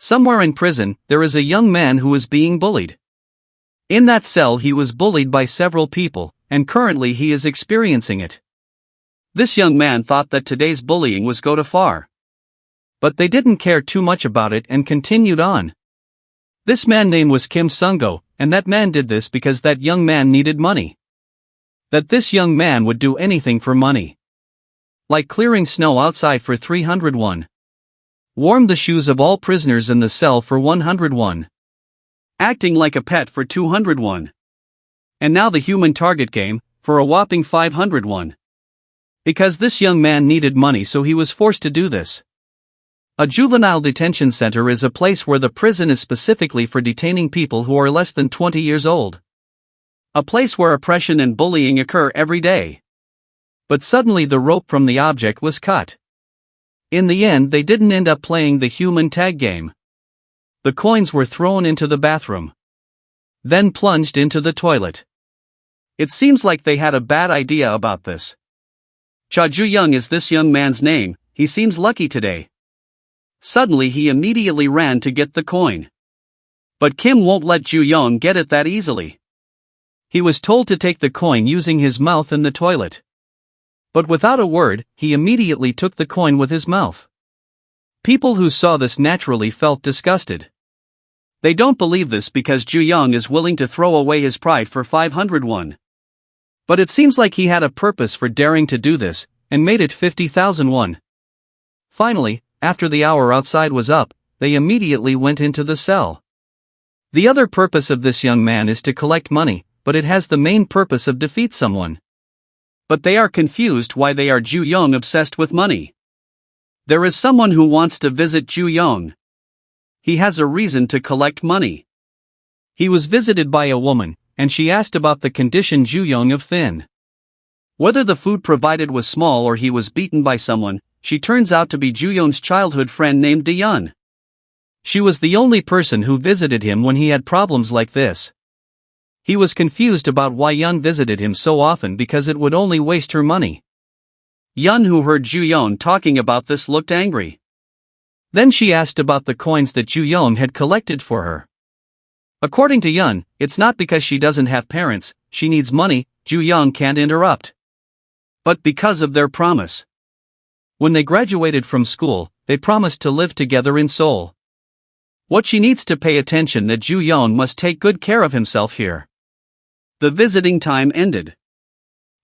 Somewhere in prison, there is a young man who is being bullied. In that cell he was bullied by several people, and currently he is experiencing it. This young man thought that today's bullying was go too far. But they didn't care too much about it and continued on. This man's name was Kim Sungo, and that man did this because that young man needed money. That this young man would do anything for money. Like clearing snow outside for 301. Warm the shoes of all prisoners in the cell for 101. Acting like a pet for 201. And now the human target game, for a whopping 501. Because this young man needed money, so he was forced to do this. A juvenile detention center is a place where the prison is specifically for detaining people who are less than 20 years old. A place where oppression and bullying occur every day. But suddenly the rope from the object was cut. In the end, they didn't end up playing the human tag game. The coins were thrown into the bathroom. Then plunged into the toilet. It seems like they had a bad idea about this. Cha Ju-young is this young man's name. He seems lucky today. Suddenly he immediately ran to get the coin. But Kim won't let Ju-young get it that easily. He was told to take the coin using his mouth in the toilet. But without a word, he immediately took the coin with his mouth. People who saw this naturally felt disgusted. They don't believe this because Ju-young is willing to throw away his pride for 501. But it seems like he had a purpose for daring to do this, and made it 50,001. Finally, after the hour outside was up, they immediately went into the cell. The other purpose of this young man is to collect money, but it has the main purpose of defeat someone. But they are confused why they are Ju-young obsessed with money. There is someone who wants to visit Ju-young. He has a reason to collect money. He was visited by a woman, and she asked about the condition Ju-young of thin. Whether the food provided was small or he was beaten by someone, she turns out to be Ju-young's childhood friend named Daeun. She was the only person who visited him when he had problems like this. He was confused about why Yun visited him so often because it would only waste her money. Yun, who heard Ju-young talking about this, looked angry. Then she asked about the coins that Ju-young had collected for her. According to Yun, it's not because she doesn't have parents, she needs money, Ju-young can't interrupt. But because of their promise. When they graduated from school, they promised to live together in Seoul. What she needs to pay attention that Ju-young must take good care of himself here. The visiting time ended.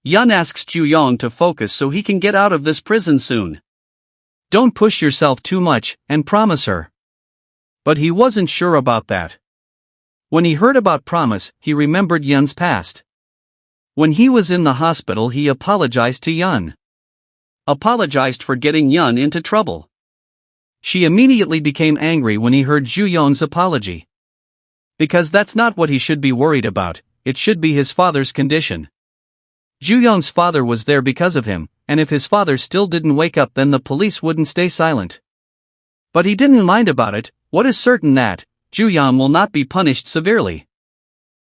Yun asks Ju-young to focus so he can get out of this prison soon. Don't push yourself too much, and promise her. But he wasn't sure about that. When he heard about promise, he remembered Yun's past. When he was in the hospital, he apologized to Yun. Apologized for getting Yun into trouble. She immediately became angry when he heard Ju-young's apology. Because that's not what he should be worried about, it should be his father's condition. Ju-young's father was there because of him, and if his father still didn't wake up, then the police wouldn't stay silent. But he didn't mind about it. What is certain that Ju-young will not be punished severely.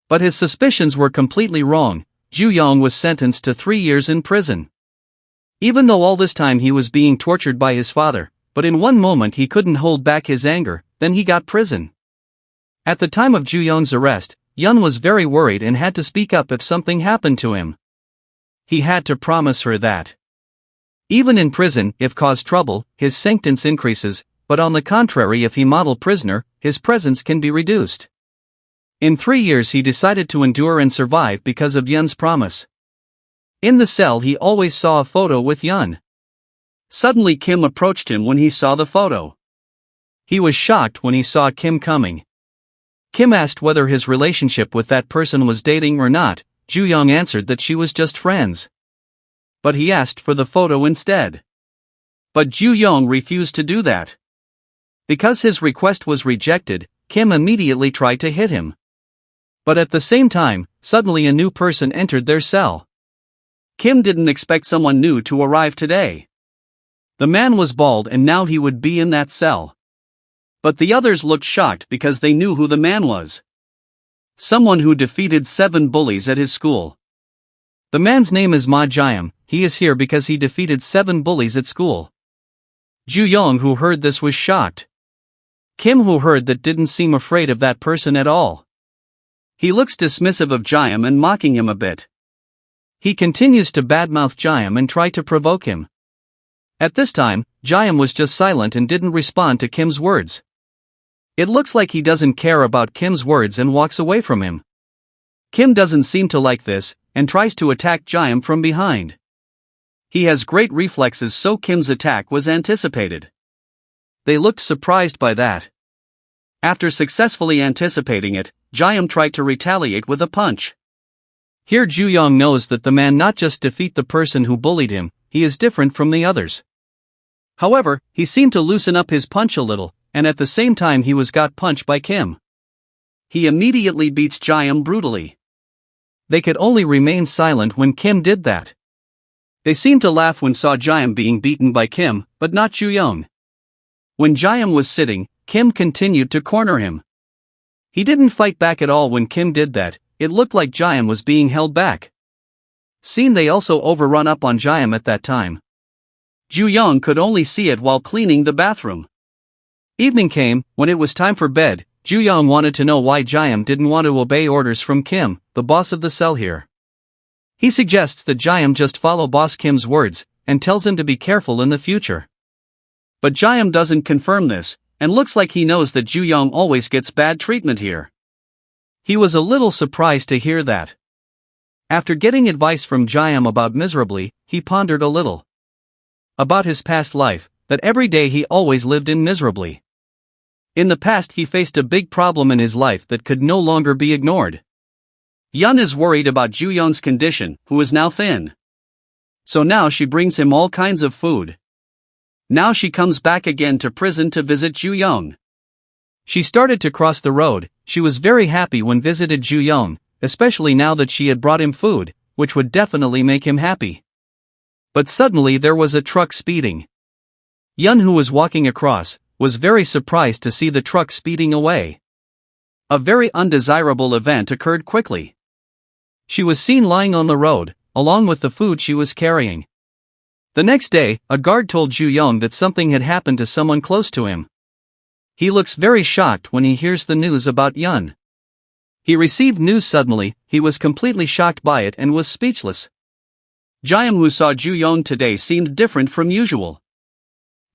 But his suspicions were completely wrong. Ju-young was sentenced to 3 years in prison. Even though all this time he was being tortured by his father, but in one moment he couldn't hold back his anger, then he got prison. At the time of Ju-young's arrest, Yun was very worried and had to speak up if something happened to him. He had to promise her that even in prison, if cause trouble, his sentence increases, but on the contrary, if he model prisoner, his presence can be reduced. In 3 years he decided to endure and survive because of Yun's promise. In the cell he always saw a photo with Yun. Suddenly Kim approached him when he saw the photo. He was shocked when he saw Kim coming. Kim asked whether his relationship with that person was dating or not. Ju-young answered that she was just friends. But he asked for the photo instead. But Ju-young refused to do that. Because his request was rejected, Kim immediately tried to hit him. But at the same time, suddenly a new person entered their cell. Kim didn't expect someone new to arrive today. The man was bald and now he would be in that cell. But the others looked shocked because they knew who the man was. Someone who defeated 7 bullies at his school. The man's name is Ma Jiam. He is here because he defeated 7 bullies at school. Ju-young, who heard this, was shocked. Kim, who heard that, didn't seem afraid of that person at all. He looks dismissive of Jaehyun and mocking him a bit. He continues to badmouth Jaehyun and try to provoke him. At this time, Jaehyun was just silent and didn't respond to Kim's words. It looks like he doesn't care about Kim's words and walks away from him. Kim doesn't seem to like this, and tries to attack Jaehyun from behind. He has great reflexes, so Kim's attack was anticipated. They looked surprised by that. After successfully anticipating it, Jaehyun tried to retaliate with a punch. Here Ju-young knows that the man not just defeat the person who bullied him, he is different from the others. However, he seemed to loosen up his punch a little, and at the same time he was got punched by Kim. He immediately beats Jaehyun brutally. They could only remain silent when Kim did that. They seemed to laugh when saw Jaehyun being beaten by Kim, but not Ju-young. When Jaehyun was sitting, Kim continued to corner him. He didn't fight back at all when Kim did that. It looked like Jaehyun was being held back. Seen they also overrun up on Jaehyun at that time. Ju-young could only see it while cleaning the bathroom. Evening came. When it was time for bed, Ju-young wanted to know why Jaehyun didn't want to obey orders from Kim, the boss of the cell here. He suggests that Jaehyun just follow boss Kim's words, and tells him to be careful in the future. But Jaehyun doesn't confirm this, and looks like he knows that Ju-young always gets bad treatment here. He was a little surprised to hear that. After getting advice from Jaehyun about miserably, he pondered a little about his past life, that every day he always lived in miserably. In the past he faced a big problem in his life that could no longer be ignored. Yun is worried about Ju-young's condition, who is now thin. So now she brings him all kinds of food. Now she comes back again to prison to visit Ju-young. She started to cross the road. She was very happy when visited Ju-young, especially now that she had brought him food, which would definitely make him happy. But suddenly there was a truck speeding. Yun, who was walking across, was very surprised to see the truck speeding away. A very undesirable event occurred quickly. She was seen lying on the road, along with the food she was carrying. The next day, a guard told Ju-young that something had happened to someone close to him. He looks very shocked when he hears the news about Yun. He received news suddenly. He was completely shocked by it and was speechless. Jaehyun, who saw Ju-young today, seemed different from usual.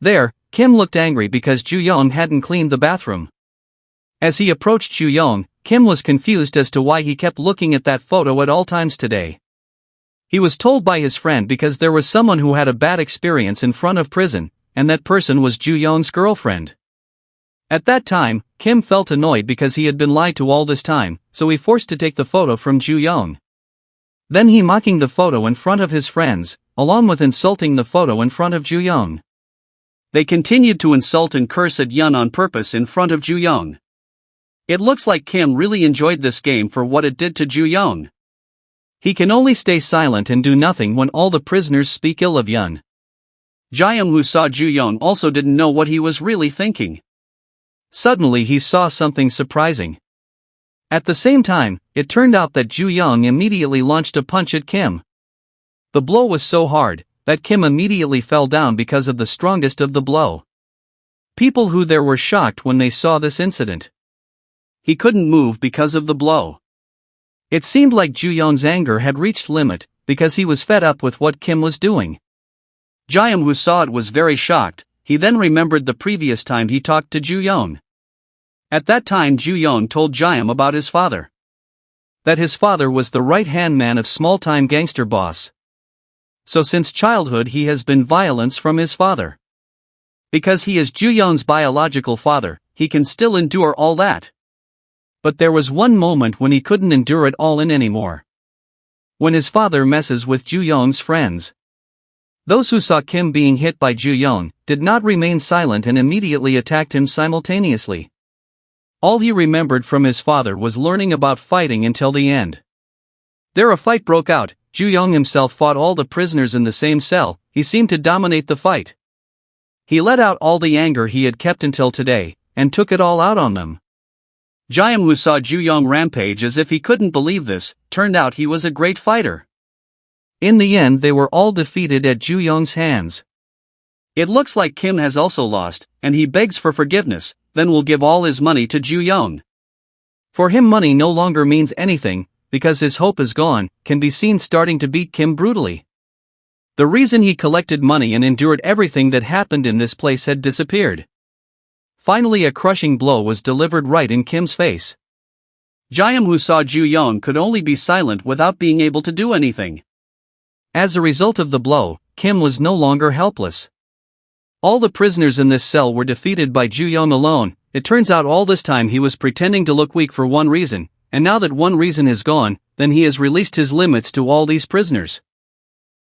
There, Kim looked angry because Ju-young hadn't cleaned the bathroom. As he approached Ju-young, Kim was confused as to why he kept looking at that photo at all times today. He was told by his friend because there was someone who had a bad experience in front of prison, and that person was Ju-young's girlfriend. At that time, Kim felt annoyed because he had been lied to all this time, so he forced to take the photo from Ju-young. Then he mocking the photo in front of his friends, along with insulting the photo in front of Ju-young. They continued to insult and curse at Yun on purpose in front of Ju-young. It looks like Kim really enjoyed this game for what it did to Ju-young. He can only stay silent and do nothing when all the prisoners speak ill of Yun. Jaehyun, who saw Ju-young, also didn't know what he was really thinking. Suddenly he saw something surprising. At the same time, it turned out that Ju-young immediately launched a punch at Kim. The blow was so hard that Kim immediately fell down because of the strongest of the blow. People who there were shocked when they saw this incident. He couldn't move because of the blow. It seemed like Ju-young's anger had reached limit, because he was fed up with what Kim was doing. Jaehyun, who saw it, was very shocked. He then remembered the previous time he talked to Ju-young. At that time Ju-young told Jaehyun about his father. That his father was the right-hand man of small-time gangster boss. So since childhood he has been violence from his father. Because he is Ju-young's biological father, he can still endure all that. But there was one moment when he couldn't endure it all in anymore. When his father messes with Ju-young's friends. Those who saw Kim being hit by Ju-young did not remain silent and immediately attacked him simultaneously. All he remembered from his father was learning about fighting until the end. There a fight broke out. Ju-young himself fought all the prisoners in the same cell. He seemed to dominate the fight. He let out all the anger he had kept until today, and took it all out on them. Jaehyun, who saw Ju-young rampage as if he couldn't believe this, turned out he was a great fighter. In the end they were all defeated at Ju-young's hands. It looks like Kim has also lost, and he begs for forgiveness, then will give all his money to Ju-young. For him money no longer means anything, because his hope is gone, can be seen starting to beat Kim brutally. The reason he collected money and endured everything that happened in this place had disappeared. Finally a crushing blow was delivered right in Kim's face. Ji-young, who saw Ju-young, could only be silent without being able to do anything. As a result of the blow, Kim was no longer helpless. All the prisoners in this cell were defeated by Ju-young alone. It turns out all this time he was pretending to look weak for one reason, and now that one reason is gone, then he has released his limits to all these prisoners.